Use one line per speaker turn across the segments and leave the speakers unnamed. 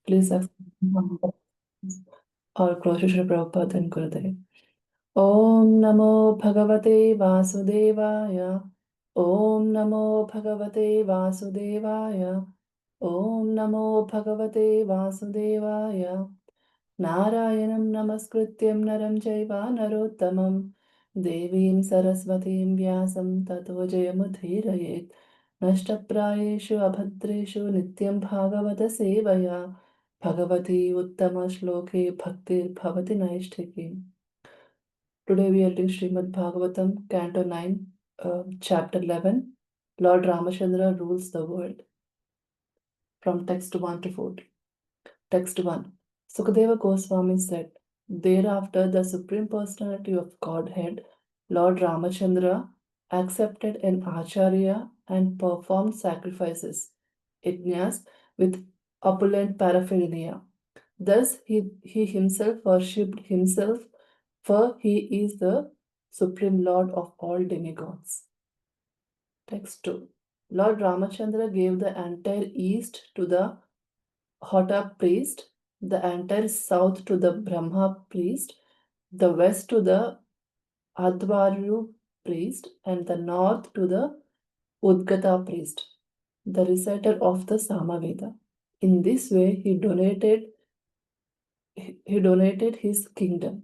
Please accept our closure to Prabhupada and Gurudev. Om Namo Bhagavate Vasudevaya. Om Namo Bhagavate Vasudevaya. Om Namo Bhagavate Vasudevaya. Narayanam Namaskrityam Naram Chaiva Narottamam Devim Saraswatim Vyasam Tato Jayamudhirayet Nashtaprayeshu Abhadreshu Nityam Bhagavata Sevaya Bhagavati Uttama Shloke Bhaktir Bhavati Naishtiki. Today we are reading Srimad Bhagavatam, Canto 9, Chapter 11. Lord Ramachandra rules the world. From text 1 to 4. Text 1. Sukadeva Goswami said, thereafter the Supreme Personality of Godhead, Lord Ramachandra, accepted an acharya and performed sacrifices, yajnas, with opulent paraphernalia. Thus he himself worshipped himself, for he is the Supreme Lord of all demigods. Text 2. Lord Ramachandra gave the entire east to the Hota priest, the entire south to the Brahma priest, the west to the Advaru priest, and the north to the Udgata priest, the reciter of the Samaveda. In this way, he donated his kingdom.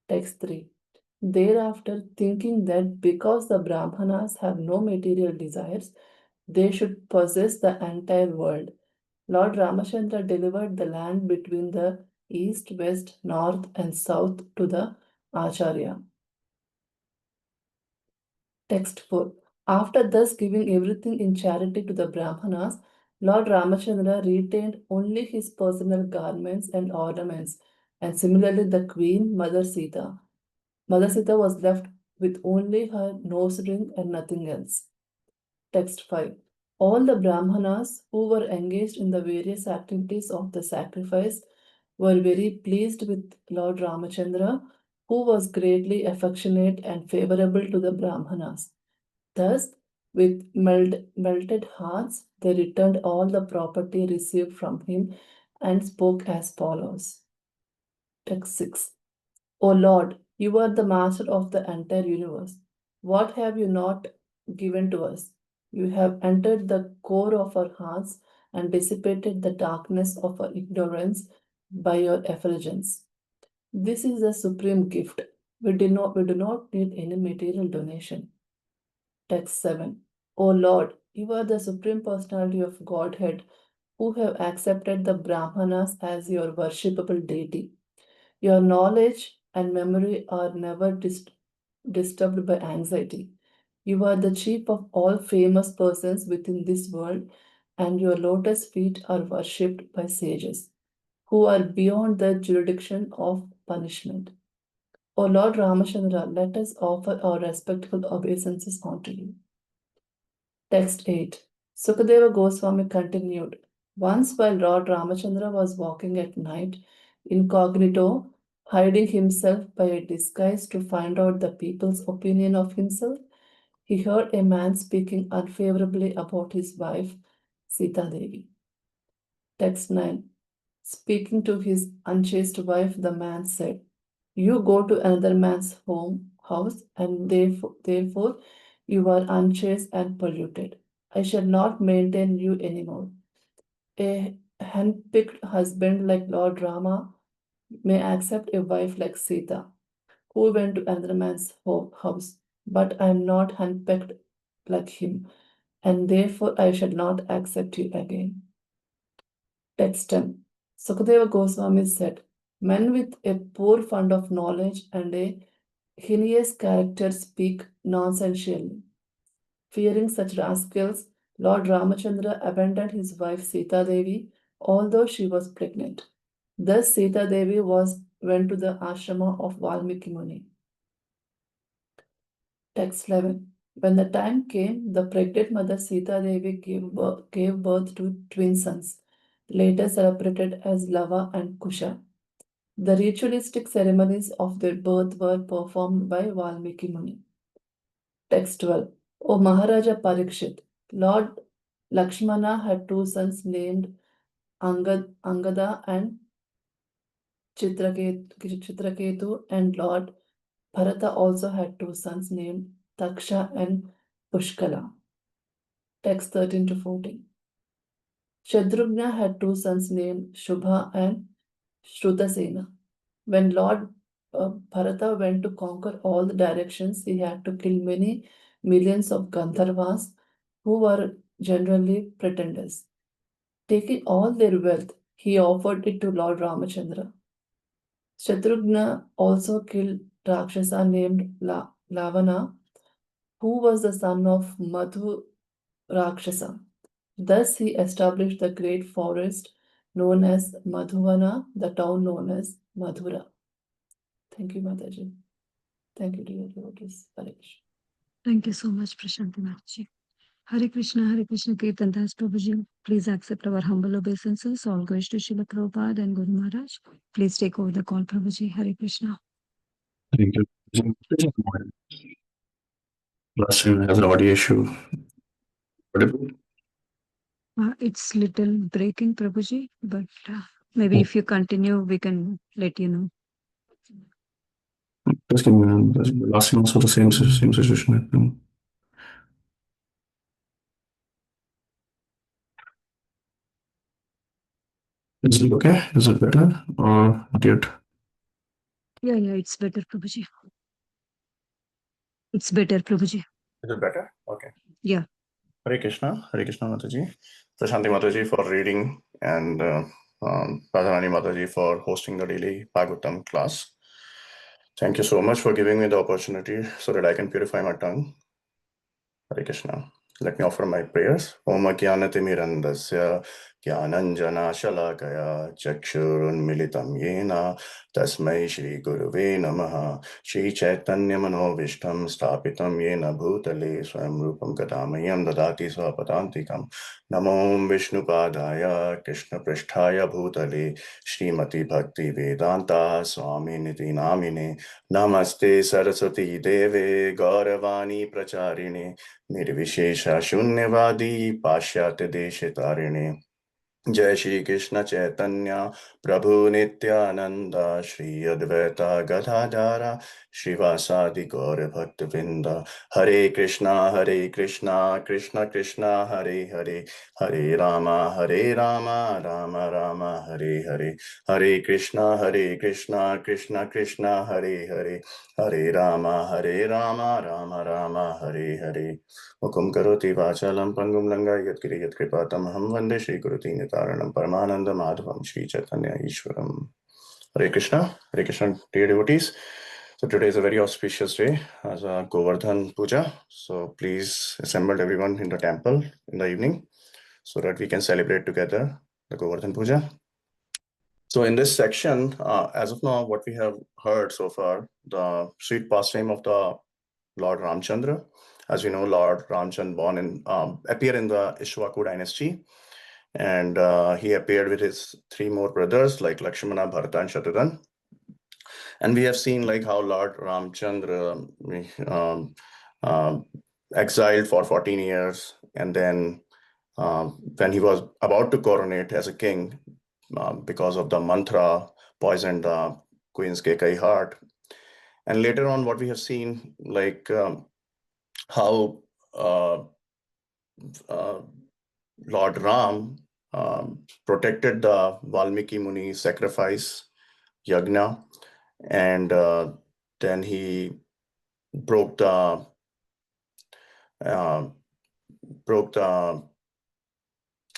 Text 3. Thereafter, thinking that because the Brahmanas have no material desires, they should possess the entire world, Lord Ramachandra delivered the land between the east, west, north, and south to the Acharya. Text 4. After thus giving everything in charity to the Brahmanas, Lord Ramachandra retained only his personal garments and ornaments, and similarly the queen, Mother Sita. Mother Sita was left with only her nose ring and nothing else. Text 5. All the Brahmanas who were engaged in the various activities of the sacrifice were very pleased with Lord Ramachandra, who was greatly affectionate and favorable to the Brahmanas. Thus, with melted hearts, they returned all the property received from him and spoke as follows. Text 6. O Lord, you are the master of the entire universe. What have you not given to us? You have entered the core of our hearts and dissipated the darkness of our ignorance by your effulgence. This is a supreme gift. We do not need any material donation. Text 7. O Lord, you are the supreme personality of Godhead who have accepted the Brahmanas as your worshipable deity. Your knowledge and memory are never disturbed by anxiety. You are the chief of all famous persons within this world, and your lotus feet are worshipped by sages, who are beyond the jurisdiction of punishment. O Lord Ramachandra, let us offer our respectful obeisances unto you. Text 8. Sukadeva Goswami continued. Once while Lord Ramachandra was walking at night, incognito, hiding himself by a disguise to find out the people's opinion of himself, he heard a man speaking unfavorably about his wife, Sita Devi. Text 9. Speaking to his unchaste wife, the man said, you go to another man's house, and therefore you are unchaste and polluted. I shall not maintain you anymore. A handpicked husband like Lord Rama may accept a wife like Sita, who went to another man's house, but I am not handpicked like him, and therefore I shall not accept you again. Text 10. Sukadeva Goswami said, men with a poor fund of knowledge and a heinous character speak nonsensely. Fearing such rascals, Lord Ramachandra abandoned his wife Sita Devi, although she was pregnant. Thus Sita Devi went to the ashrama of Valmiki Muni. Text 11. When the time came, the pregnant mother Sita Devi gave birth to twin sons, later celebrated as Lava and Kusha. The ritualistic ceremonies of their birth were performed by Valmiki Muni. Text 12. O Maharaja Parikshit, Lord Lakshmana had two sons named Angada and Chitraketu, and Lord Bharata also had two sons named Taksha and Pushkala. Text 13 to 14. Shatrugna had two sons named Shubha and Shrutasena. When Lord Bharata went to conquer all the directions, he had to kill many millions of Gandharvas who were generally pretenders. Taking all their wealth, he offered it to Lord Ramachandra. Shatrugna also killed Rakshasa named Lavana, who was the son of Madhu Rakshasa. Thus, he established the great forest known as Madhuvana, the town known as Madhura. Thank you, Mataji. Thank you, dear devotees. Hare Krishna.
Thank you so much, Prashanti Mataji. Hare Krishna, Kirtan Das Prabhuji. Please accept our humble obeisances. All goes to Srila Prabhupada and Guru Maharaj. Please take over the call, Prabhuji. Hare Krishna.
Thank you. Last time has an audio issue.
It's little breaking, Prabhuji, but maybe if you continue, we can let you know.
Just give me a minute. Last time also the same situation happened. Is it okay? Is it better or not yet?
Yeah, it's better, Prabhuji. It's better, Prabhuji.
Is it better? Okay.
Yeah.
Hare Krishna Mataji. Prashanti Mataji for reading and Radharani Mataji for hosting the daily Bhagavatam class. Thank you so much for giving me the opportunity so that I can purify my tongue. Hare Krishna. Let me offer my prayers. Om Jnanatimirandasya Jnananjanashalakaya Chakshurunmilitam Yena Tasmai Shri Guruve Namaha Shri Chaitanya Manovishtam Stapitam Yena Bhutale Swam Rupam Kadamayam Dadati Swapadantikam Namo Vishnupadaya Krishna Pristhaya Bhutale Srimati Bhakti Vedanta Swami Niti Namine Namaste Saraswati Deve Gauravani Pracharine निर्विशेषा शून्यवादी पाश्चात्य देश तारिणे जय श्री कृष्ण चैतन्य प्रभु नित्यानंद श्री अद्वैता गदाधारा श्रीवासादि गौर भक्त वृंद हरे कृष्णा कृष्ण कृष्णा हरे हरे हरे रामा राम राम हरे हरे हरे कृष्णा कृष्ण कृष्णा हरे हरे हरे रामा राम राम हरे हरे मुकुं करोति वाचालं पंगुं लंघयति यत्किरि यत्कृपातमहं वन्दे श्रीगुरुदीनतारणं परमानन्दमाधवं Sri Chaitanya ईश्वरम्. Hare Krishna, dear devotees. So today is a very auspicious day as a Govardhan Puja. So please assemble everyone in the temple in the evening so that we can celebrate together the Govardhan Puja. So in this section, as of now, what we have heard so far, the sweet pastime of the Lord Ramchandra. As we know, Lord Ramchandra born in appeared in the Ishwaku dynasty, and he appeared with his three more brothers like Lakshmana, Bharata, and Shatrughan. And we have seen like how Lord Ramchandra exiled for 14 years, and then when he was about to coronate as a king, because of the mantra poisoned the queen's Kekai heart. And later on, what we have seen, like how Lord Ram protected the Valmiki Muni sacrifice yagna, and then he broke the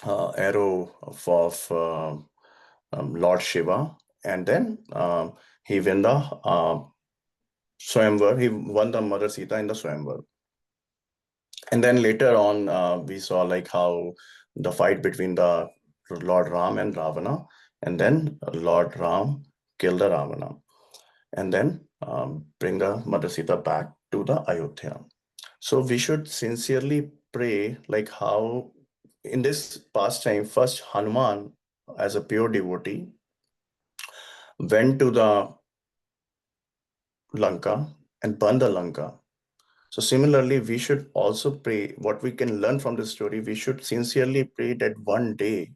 arrow of Lord Shiva, and then he won the Swayamvar. He won the Mother Sita in the Swayamvar. And then later on, we saw like how the fight between the Lord Ram and Ravana, and then Lord Ram killed the Ravana, and then bring the Mother Sita back to the Ayodhya. So we should sincerely pray like how in this pastime, first Hanuman, as a pure devotee, went to the Lanka and burned the Lanka. So similarly, we should also pray what we can learn from this story. We should sincerely pray that one day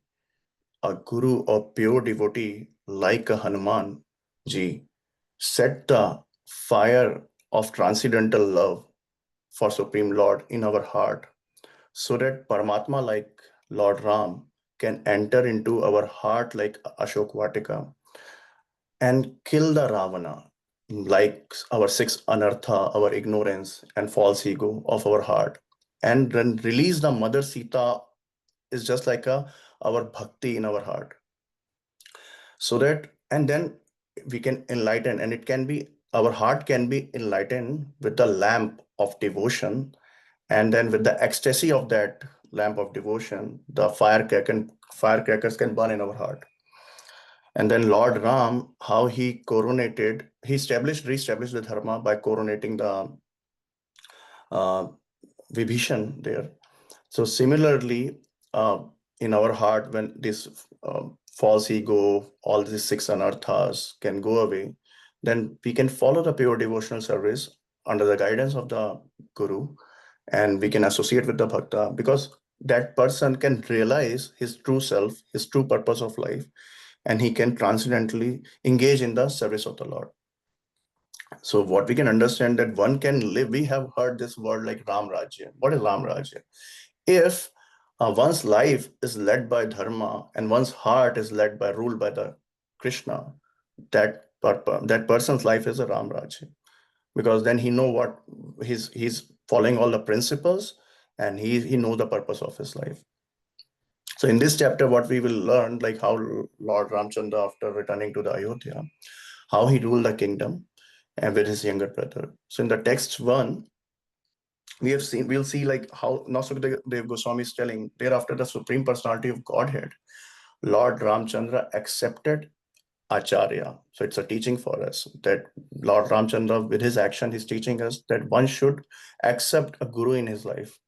a guru or pure devotee like a Hanuman ji set the fire of transcendental love for Supreme Lord in our heart, so that Paramatma like Lord Ram can enter into our heart like Ashok Vatika and kill the Ravana, like our six anartha, our ignorance and false ego of our heart, and then release the Mother Sita is just like our bhakti in our heart. So that, and then we can enlighten, and it can be, our heart can be enlightened with the lamp of devotion, and then with the ecstasy of that lamp of devotion, the firecrackers can burn in our heart. And then Lord Ram, how he coronated, he reestablished the dharma by coronating the uh, Vibhishan there. So similarly, in our heart, when this false ego, all these six anarthas can go away, then we can follow the pure devotional service under the guidance of the Guru, and we can associate with the Bhakta, because that person can realize his true self, his true purpose of life, and he can transcendently engage in the service of the Lord. So what we can understand that one can live, we have heard this word like Ram Rajya. What is Ram Rajya? If one's life is led by dharma and one's heart is led by, ruled by the Krishna, that person's life is a Ram Rajya, because then he know what he's following all the principles, and he know the purpose of his life. So in this chapter, what we will learn, like how Lord Ramchandra, after returning to the Ayodhya, how he ruled the kingdom and with his younger brother. So in the text 1, we'll see like how Nasukdev Goswami is telling, thereafter the Supreme Personality of Godhead, Lord Ramchandra accepted Acharya. So it's a teaching for us that Lord Ramchandra, with his action, he's teaching us that one should accept a guru in his life.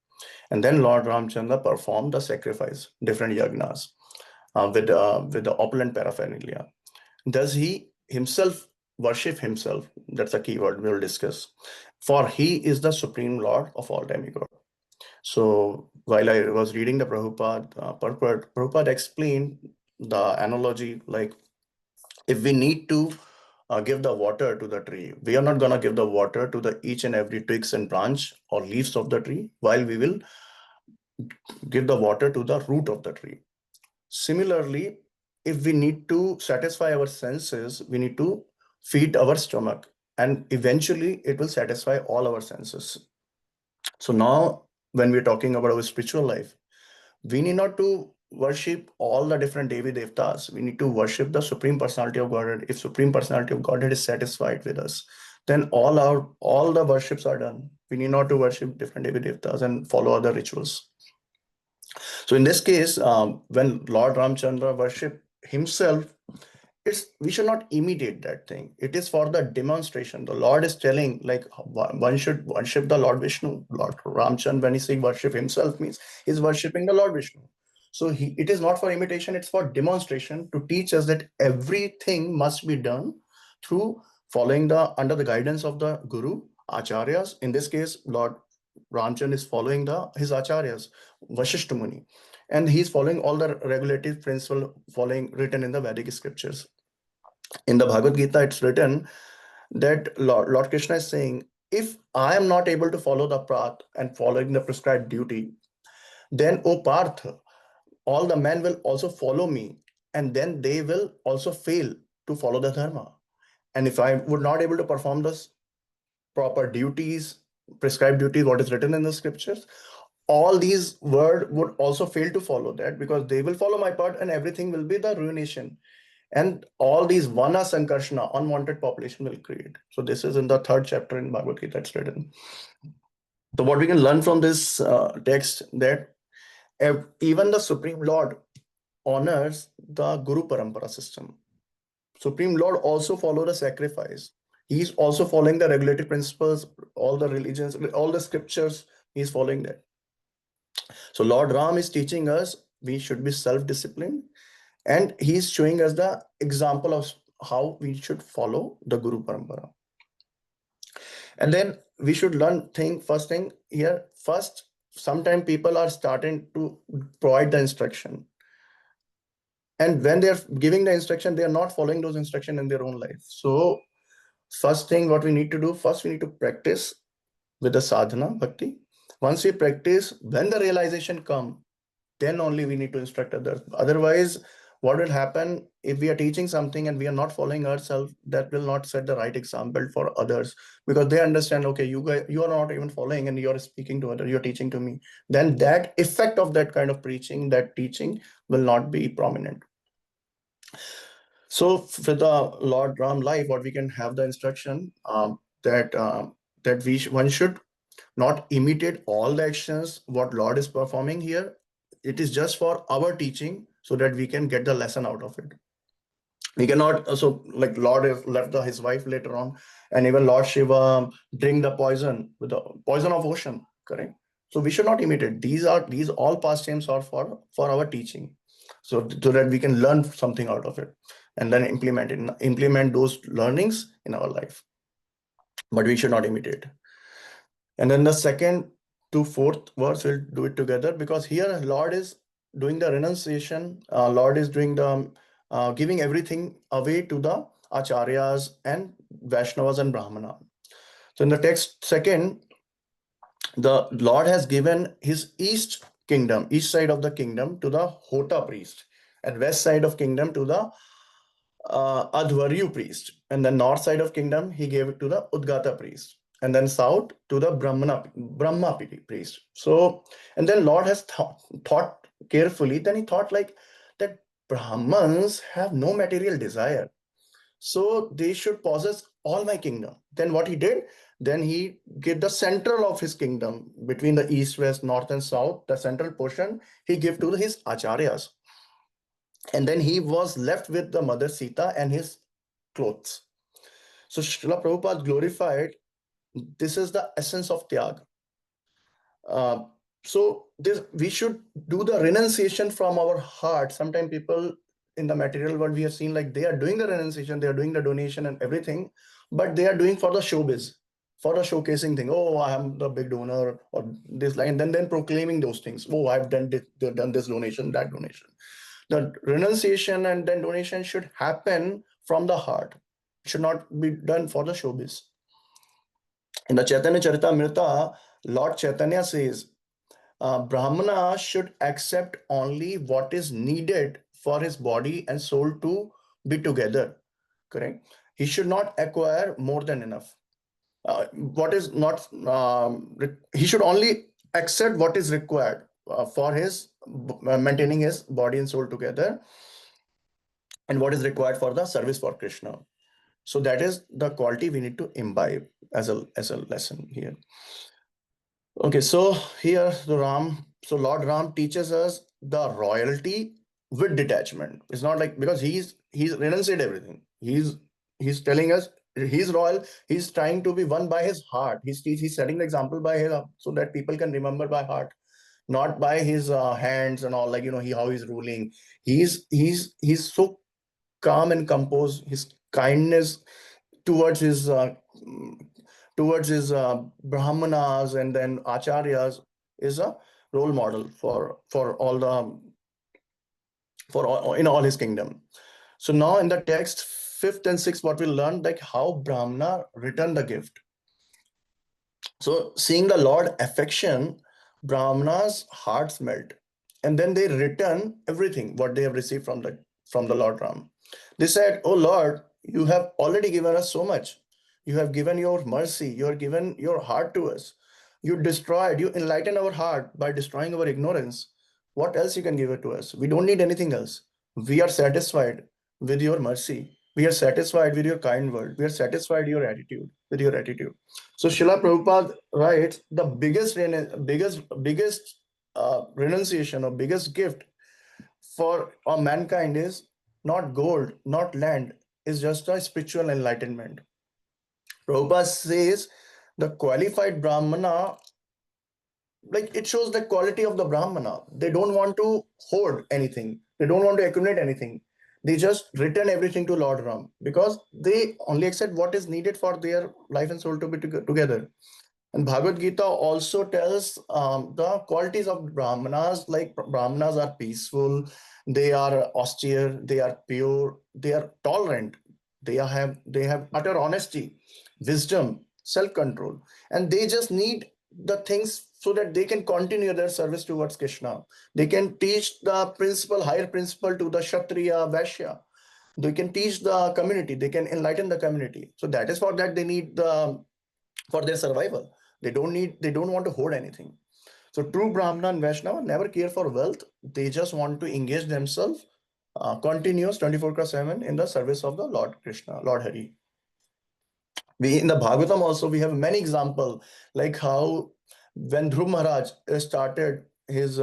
And then Lord Ramchandra performed the sacrifice, different yagnas, with the opulent paraphernalia. Does he himself worship himself? That's a key word we'll discuss. For he is the Supreme Lord of all demigod. So while I was reading the Prabhupada explained the analogy, like if we need to give the water to the tree, we are not going to give the water to the each and every twigs and branch or leaves of the tree, while we will give the water to the root of the tree. Similarly, if we need to satisfy our senses, we need to feed our stomach, and eventually it will satisfy all our senses. So now, when we're talking about our spiritual life, we need not to worship all the different Devi Devtas. We need to worship the Supreme Personality of Godhead. If Supreme Personality of Godhead is satisfied with us, then all the worships are done. We need not to worship different Devi Devtas and follow other rituals. So in this case, when Lord Ramchandra worship himself, we should not imitate that thing. It is for the demonstration. The Lord is telling, like, one should worship the Lord Vishnu. Lord Ramchandra, when he say worship himself, means he's worshipping the Lord Vishnu. So it is not for imitation, it's for demonstration, to teach us that everything must be done through following under the guidance of the Guru, Acharyas. In this case, Lord Ramchandra is following his Acharyas, Vashishta Muni, and he's following all the regulative principle written in the Vedic scriptures. In the Bhagavad Gita, it's written that Lord Krishna is saying, if I am not able to follow the path and following the prescribed duty, then, O Parth, all the men will also follow me, and then they will also fail to follow the dharma. And if I would not able to perform those proper duties, prescribed duties, what is written in the scriptures, all these world would also fail to follow that, because they will follow my part and everything will be the ruination. And all these vana sankarshana, unwanted population, will create. So this is in the 3rd chapter in Bhagavad Gita that's written. So what we can learn from this text, that even the Supreme Lord honors the Guru Parampara system. Supreme Lord also follow the sacrifice. He's also following the regulative principles, all the religions, all the scriptures, he's following that. So Lord Ram is teaching us we should be self-disciplined, and he's showing us the example of how we should follow the Guru Parampara. And then we should learn first thing here. First, sometimes people are starting to provide the instruction. And when they are giving the instruction, they are not following those instructions in their own life. So first thing what we need to do, first we need to practice with the sadhana bhakti. Once we practice, when the realization come, then only we need to instruct others. Otherwise, what will happen if we are teaching something and we are not following ourselves, that will not set the right example for others, because they understand, okay, you guys, you are not even following and you are speaking to others, you're teaching to me. Then that effect of that kind of preaching, that teaching will not be prominent. So for the Lord Ram life, what we can have the instruction that one should not imitate all the actions what Lord is performing here. It is just for our teaching so that we can get the lesson out of it. We cannot, so like Lord has left his wife later on, and even Lord Shiva drink the poison with the poison of ocean, correct? So we should not imitate. These all pastimes are for our teaching, so that we can learn something out of it and then implement those learnings in our life. But we should not imitate. And then the second to fourth verse, we'll do it together, because here Lord is doing the renunciation. Lord is doing the giving everything away to the acharyas and Vaishnavas and Brahmana. So in the text second, the Lord has given his east side of the kingdom to the Hota priest, and west side of kingdom to the Adhvaryu priest, and the north side of kingdom he gave it to the Udgata priest, and then south to the Brahma priest. So, and then Lord has thought carefully. Then he thought like that Brahmans have no material desire, so they should possess all my kingdom. Then what he did? Then he gave the central of his kingdom between the east, west, north, and south. The central portion he gave to his acharyas. And then he was left with the mother Sita and his clothes. So Srila Prabhupada glorified, this is the essence of Tyag. So we should do the renunciation from our heart. Sometimes people in the material world, we have seen like they are doing the renunciation, they are doing the donation and everything, but they are doing for the showbiz, for the showcasing thing. Oh, I am the big donor, or this, like, and then proclaiming those things. Oh, I've done this donation, that donation. The renunciation and then donation should happen from the heart. It should not be done for the showbiz. In the Chaitanya Charitamrita, Lord Chaitanya says, Brahmana should accept only what is needed for his body and soul to be together. Correct? He should not acquire more than enough. What is not, he should only accept what is required for his maintaining his body and soul together, and what is required for the service for Krishna. So that is the quality we need to imbibe as a lesson here. Okay, so here Lord Ram teaches us the royalty with detachment. It's not like, because he's renunciated everything. He's telling us he's royal. He's trying to be won by his heart. He's setting the example by his, so that people can remember by heart, not by his hands and all. Like, how he's ruling. He's so calm and composed. His kindness towards his brahmanas and then acharyas is a role model for all the in all his kingdom. So now in the text 5th and 6th, what we learned, like how Brahmana returned the gift. So seeing the Lord affection, Brahmana's hearts melt, and then they return everything what they have received from the Lord Ram. They said, "Oh Lord, you have already given us so much. You have given your mercy. You have given your heart to us. You enlighten our heart by destroying our ignorance. What else you can give it to us? We don't need anything else. We are satisfied with your mercy. We are satisfied with your kind word. We are satisfied with your attitude." So Srila Prabhupada writes, the biggest renunciation or biggest gift for mankind is not gold, not land, is just a spiritual enlightenment. Prabhupada says the qualified Brahmana, like, it shows the quality of the Brahmana. They don't want to hoard anything. They don't want to accumulate anything. They just return everything to Lord Ram, because they only accept what is needed for their life and soul to be together. And Bhagavad Gita also tells the qualities of Brahmanas, like Brahmanas are peaceful, they are austere, they are pure, they are tolerant, they have utter honesty, wisdom, self-control, and they just need the things so that they can continue their service towards Krishna. They can teach the principle, higher principle to the Kshatriya, Vaishya. They can teach the community, they can enlighten the community. So that is for that they need the, for their survival. They don't want to hoard anything. So true Brahmana and Vaishnava never care for wealth. They just want to engage themselves continuous 24/7 in the service of the Lord Krishna, Lord Hari. We in the Bhagavatam also we have many examples, like how when Dhruv Maharaj started his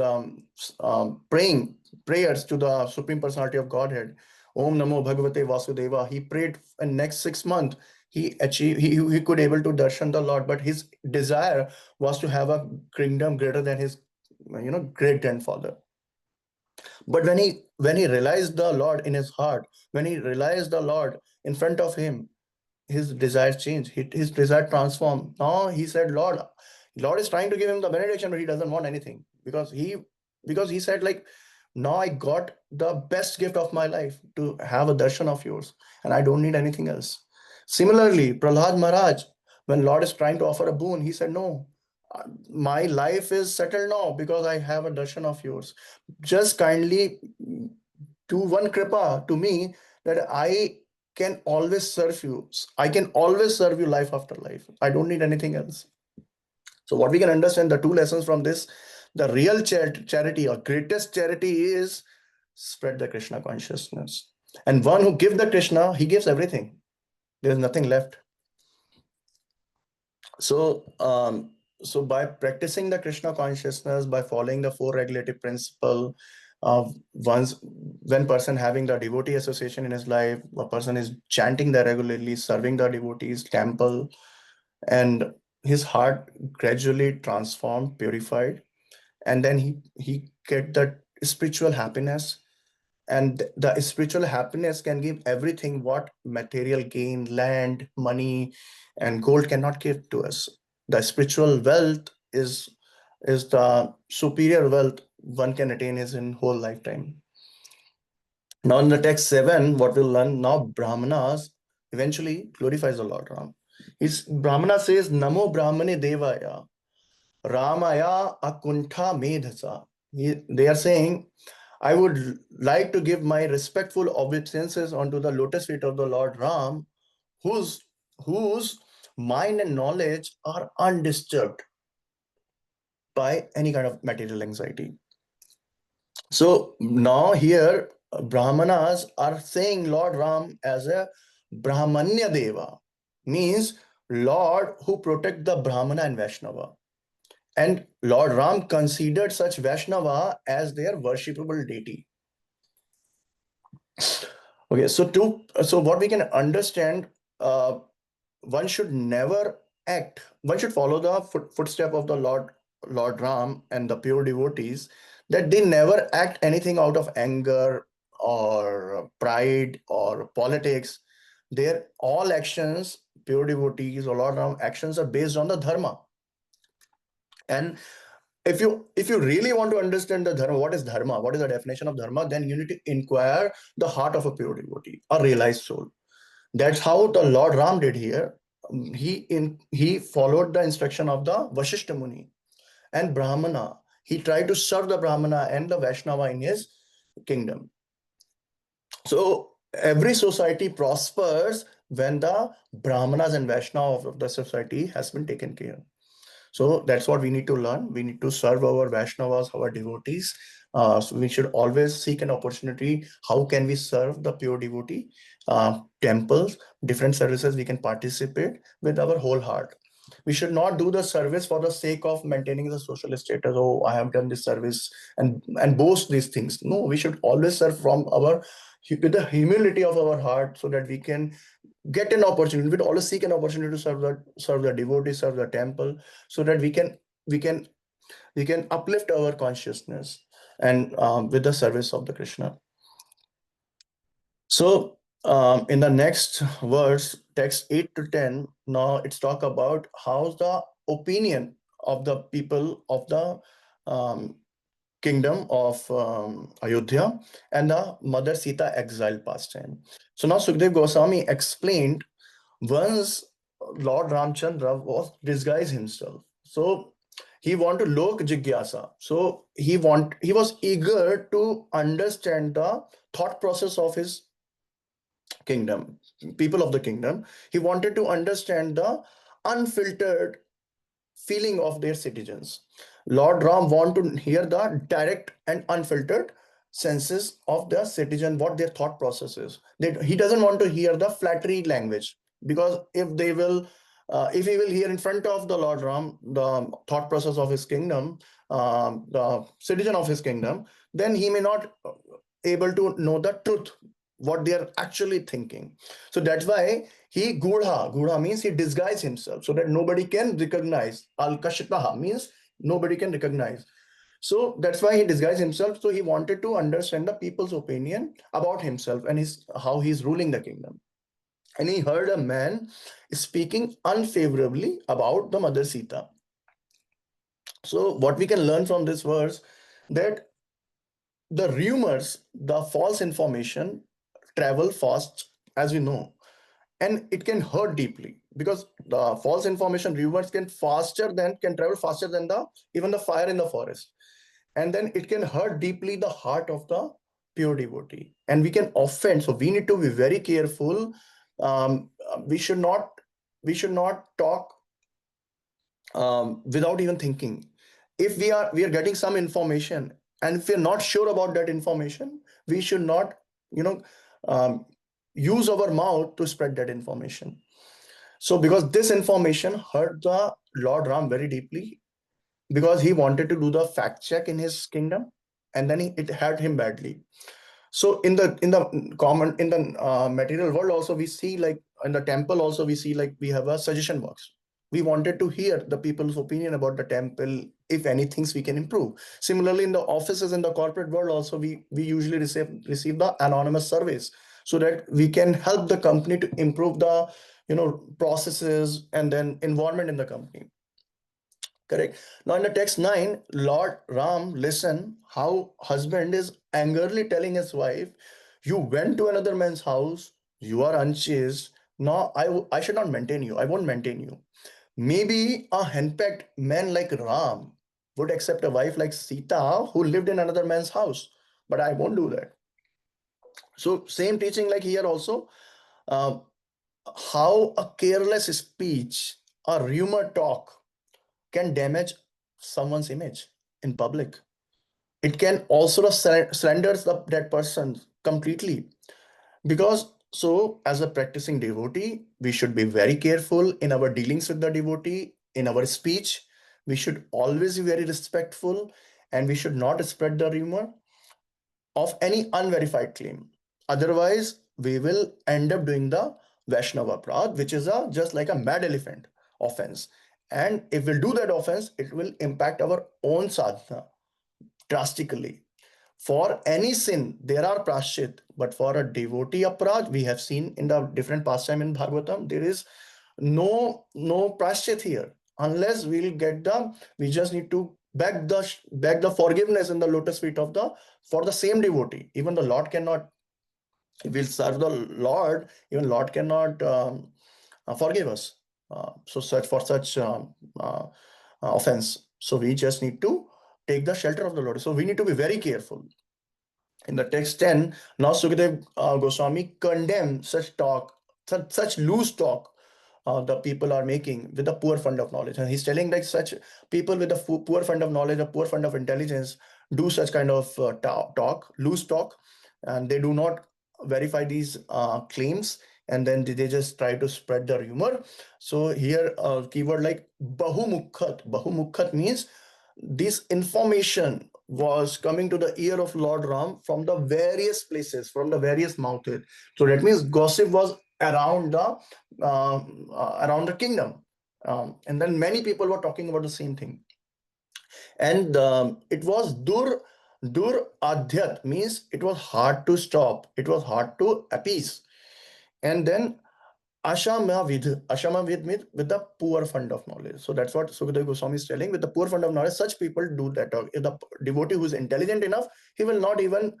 praying prayers to the Supreme Personality of Godhead, Om Namo Bhagavate Vasudeva, he prayed in next 6 months. He achieved, he could able to darshan the Lord, but his desire was to have a kingdom greater than his great grandfather. But when he realized the Lord in his heart, when he realized the Lord in front of him, his desire changed. His desire transformed. Now he said, Lord is trying to give him the benediction, but he doesn't want anything because he said, like, now I got the best gift of my life to have a darshan of yours, and I don't need anything else. Similarly, Prahlad Maharaj, when Lord is trying to offer a boon, he said, no, my life is settled now because I have a darshan of yours. Just kindly do one kripa to me that I can always serve you. I can always serve you life after life. I don't need anything else. So what we can understand, the two lessons from this, the real charity or greatest charity is spread the Krishna consciousness. And one who gives the Krishna, he gives everything. There's nothing left. So by practicing the Krishna consciousness, by following the four regulative principle, when person having the devotee association in his life, a person is chanting that regularly, serving the devotees, temple, and his heart gradually transformed, purified, and then he get that spiritual happiness. And the spiritual happiness can give everything what material gain, land, money, and gold cannot give to us. The spiritual wealth is the superior wealth one can attain is in whole lifetime. Now in the text 7, what we'll learn now, Brahmanas eventually glorifies the Lord Ram. His Brahmana says, Namo Brahmane Devaya, Ramaya Akuntha Medhasa. They are saying, I would like to give my respectful obeisances unto the lotus feet of the Lord Ram, whose mind and knowledge are undisturbed by any kind of material anxiety. So now here, Brahmanas are saying Lord Ram as a Brahmanya Deva, means Lord who protect the Brahmana and Vaishnava. And Lord Ram considered such Vaishnava as their worshipable deity. Okay, so what we can understand, one should never act. One should follow the footstep of the Lord Ram and the pure devotees, that they never act anything out of anger or pride or politics. Their all actions, pure devotees or Lord Ram actions, are based on the dharma. And if you really want to understand the dharma, what is dharma, what is the definition of dharma, then you need to inquire the heart of a pure devotee, a realized soul. That's how the Lord Ram did here. He followed the instruction of the Vashishta Muni and Brahmana. He tried to serve the Brahmana and the Vaishnava in his kingdom. So every society prospers when the Brahmanas and Vaishnava of the society has been taken care of. So that's what we need to learn. We need to serve our Vaishnavas, our devotees. So we should always seek an opportunity. How can we serve the pure devotee? Temples, different services we can participate with our whole heart. We should not do the service for the sake of maintaining the social status. Oh, I have done this service and boast these things. No, we should always serve from our with the humility of our heart, so that we can get an opportunity. We'd always seek an opportunity to serve the devotees, serve the temple, so that we can uplift our consciousness and with the service of the Krishna. So in the next verse, text 8 to 10, now it's talk about how's the opinion of the people of the kingdom of Ayodhya and the mother Sita exiled pastime. So now Sukdev Goswami explained once Lord Ramchandra was disguised himself. So he wanted lok jigyasa. So he was eager to understand the thought process of his kingdom, people of the kingdom. He wanted to understand the unfiltered feeling of their citizens. Lord Ram want to hear the direct and unfiltered senses of the citizen, what their thought process is. He doesn't want to hear the flattery language, because if he will hear in front of the Lord Ram the thought process of his kingdom, the citizen of his kingdom, then he may not able to know the truth, what they are actually thinking. So that's why he gudha means he disguised himself so that nobody can recognize. Al kashitaha means nobody can recognize. So that's why he disguised himself. So he wanted to understand the people's opinion about himself and how he's ruling the kingdom. And he heard a man speaking unfavorably about the mother Sita. So what we can learn from this verse, that the rumors, the false information travel fast, as we know, and it can hurt deeply, because the false information rumors can travel faster than the even the fire in the forest, and then it can hurt deeply the heart of the pure devotee, and we can offend. So we need to be very careful. We should not talk without even thinking. If we are getting some information, and if we're not sure about that information, we should not, you know um, use our mouth to spread that information. So because this information hurt the Lord Ram very deeply, because he wanted to do the fact check in his kingdom, and then it hurt him badly. So in the material world also, we see, like in the temple also, we see, like we have a suggestion box. We wanted to hear the people's opinion about the temple, if any things we can improve. Similarly, in the offices, in the corporate world also, we usually receive the anonymous surveys, so that we can help the company to improve the processes and then environment in the company. Correct. Now in the text 9, Lord Ram, listen how husband is angrily telling his wife, you went to another man's house, you are unchaste. Now I should not maintain you. I won't maintain you. Maybe a henpecked man like Ram would accept a wife like Sita who lived in another man's house, but I won't do that. So same teaching like here also, uh, how a careless speech, a rumor talk can damage someone's image in public. It can also slander that person completely. Because so, as a practicing devotee, we should be very careful in our dealings with the devotee, in our speech. We should always be very respectful, and we should not spread the rumor of any unverified claim. Otherwise, we will end up doing the Vaishnava Aparadh, which is just like a mad elephant offense. And if we'll do that offense, it will impact our own sadhana drastically. For any sin, there are prashchit, but for a devotee aparadh, we have seen in the different pastime in Bhagavatam, there is no prashchit here. Unless we just need to beg the forgiveness in the lotus feet for the same devotee. Even the Lord cannot, if we'll serve the Lord, even Lord cannot forgive us. Offense. So we just need to take the shelter of the Lord. So we need to be very careful. In the text 10, now Sukadev Goswami condemn such talk, such loose talk the people are making with a poor fund of knowledge. And he's telling, like, such people with a poor fund of knowledge, a poor fund of intelligence, do such kind of talk, loose talk, and they do not verify these claims, and then they just try to spread the rumor. So here, keyword like bahumukhat. Bahumukhat means this information was coming to the ear of Lord Ram from the various places, from the various mouths. So that means gossip was around the kingdom, and then many people were talking about the same thing. And it was dur adhyat, means it was hard to stop, it was hard to appease. And then ashama means with the poor fund of knowledge. So that's what Sukadeva Goswami is telling. With the poor fund of knowledge, such people do that talk. If the devotee who is intelligent enough, he will not even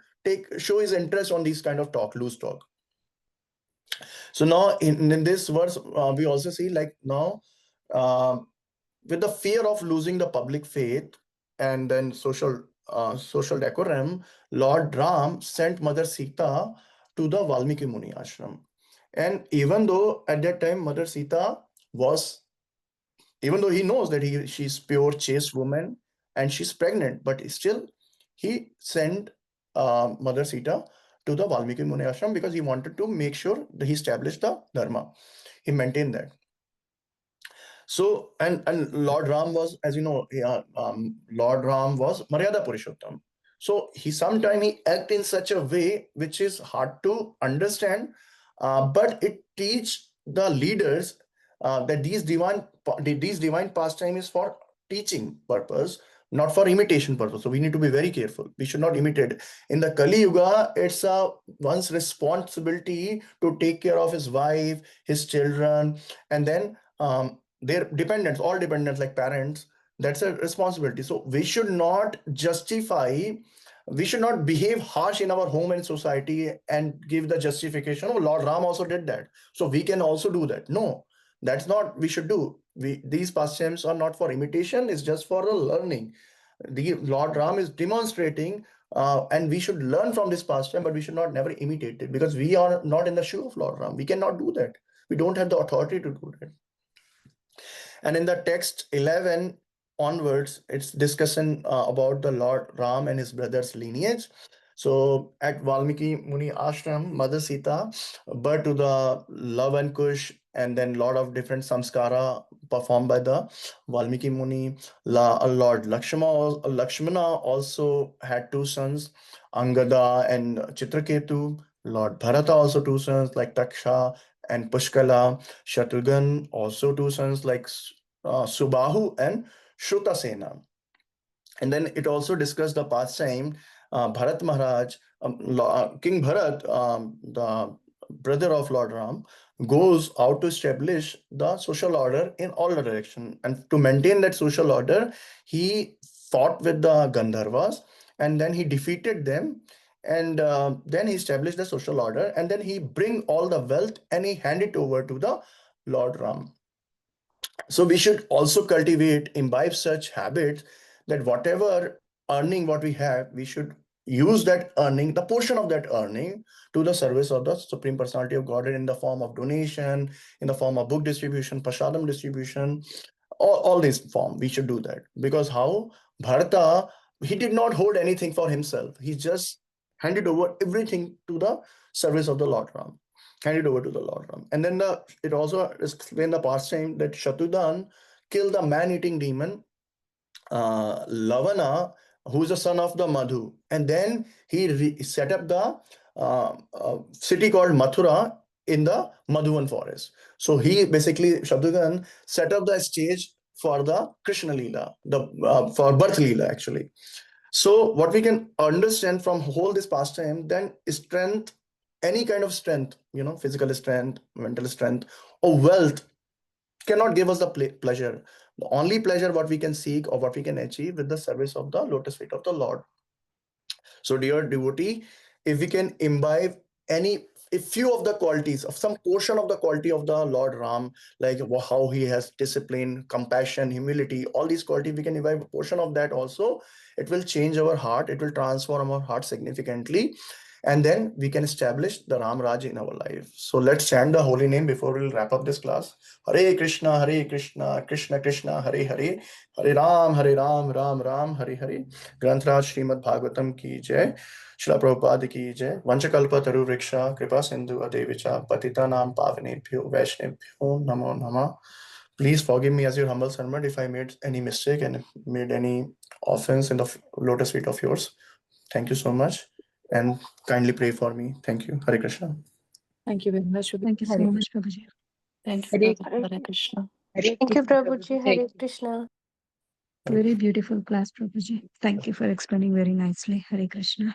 show his interest on these kind of talk, loose talk. So now in this verse, we also see like now, with the fear of losing the public faith and then social decorum, Lord Ram sent Mother Sita to the Valmiki Muni ashram. And even though at that time Mother Sita was, even though he knows that she's pure chaste woman and she's pregnant, but still he sent Mother Sita to the Valmiki Muni ashram because he wanted to make sure that he established the dharma. He maintained that. So and Lord Ram was, as you know, Lord Ram was Maryada Purushottam. So he sometimes he act in such a way which is hard to understand, but it teach the leaders that these divine pastime is for teaching purpose, not for imitation purpose. So we need to be very careful. We should not imitate. In the Kali Yuga, it's one's responsibility to take care of his wife, his children, and then their dependents, all dependents like parents. That's a responsibility. So we should not behave harsh in our home and society and give the justification, oh, Lord Ram also did that, so we can also do that. No, that's not we should do. These pastimes are not for imitation, it's just for the learning. The Lord Ram is demonstrating, and we should learn from this pastime, but we should not never imitate it, because we are not in the shoe of Lord Ram. We cannot do that. We don't have the authority to do that. And in the text 11 onwards, it's discussing about the Lord Ram and his brother's lineage. So at Valmiki Muni Ashram, Mother Sita birth to the love and kush, and then lot of different samskara performed by the Valmiki Muni. Lord Lakshmana also had two sons, Angada and Chitraketu. Lord Bharata also two sons like Taksha and Pushkala. Shatrughan also two sons like Subahu and Shrutasena. And then it also discussed the pastime. Bharat Maharaj, King Bharat, the brother of Lord Ram, goes out to establish the social order in all the direction. And to maintain that social order, he fought with the Gandharvas, and then he defeated them. And then he established the social order, and then he bring all the wealth and he hand it over to the Lord Ram. So we should also imbibe such habits, that whatever earning what we have, we should use that earning, the portion of that earning, to the service of the Supreme Personality of Godhead, in the form of donation, in the form of book distribution, prasadam distribution, all these form. We should do that, because how Bharata, he did not hold anything for himself. He just handed over everything to the service of the Lord Ram. Handed over to the Lord Ram. And then it also explained the pastime that Shatrughna killed the man-eating demon Lavana, who is the son of the Madhu. And then he set up the city called Mathura in the Madhuvan forest. So he basically, Shatrughna, set up the stage for the Krishna Leela, for birth Leela actually. So what we can understand from whole this pastime, then strength, any kind of strength, physical strength, mental strength, or wealth cannot give us the pleasure. The only pleasure what we can seek or what we can achieve with the service of the lotus feet of the Lord. So dear devotee, if we can imbibe a few of the qualities, of some portion of the quality of the Lord Ram, like how he has discipline, compassion, humility, all these qualities, we can imbibe a portion of that also. It will change our heart. It will transform our heart significantly. And then we can establish the Ram Raj in our life. So let's chant the holy name before we'll wrap up this class. Hare Krishna, Krishna Krishna, Hare Hare, Hare Ram, Ram Ram, Hare Hare. Grantraj Srimad Bhagavatam ki jai. Shila Prabhupada ki jai. Vanchakalpa Taru Vriksha, Kripa Sindhu Adevicha, Patita Nam Pavanebhyo, Vaishnebhyo, Namo Nama. Please forgive me as your humble servant if I made any mistake and made any offense in the lotus feet of yours. Thank you so much, and kindly pray for me. Thank you. Hare Krishna.
Thank you very much. Thank you so
Hare
much, Prabhuji.
Thank you, Prabhu. Hare Krishna.
Thank you, Prabhuji. Hare Krishna.
Very beautiful class, Prabhuji. Thank you for explaining very nicely. Hare Krishna.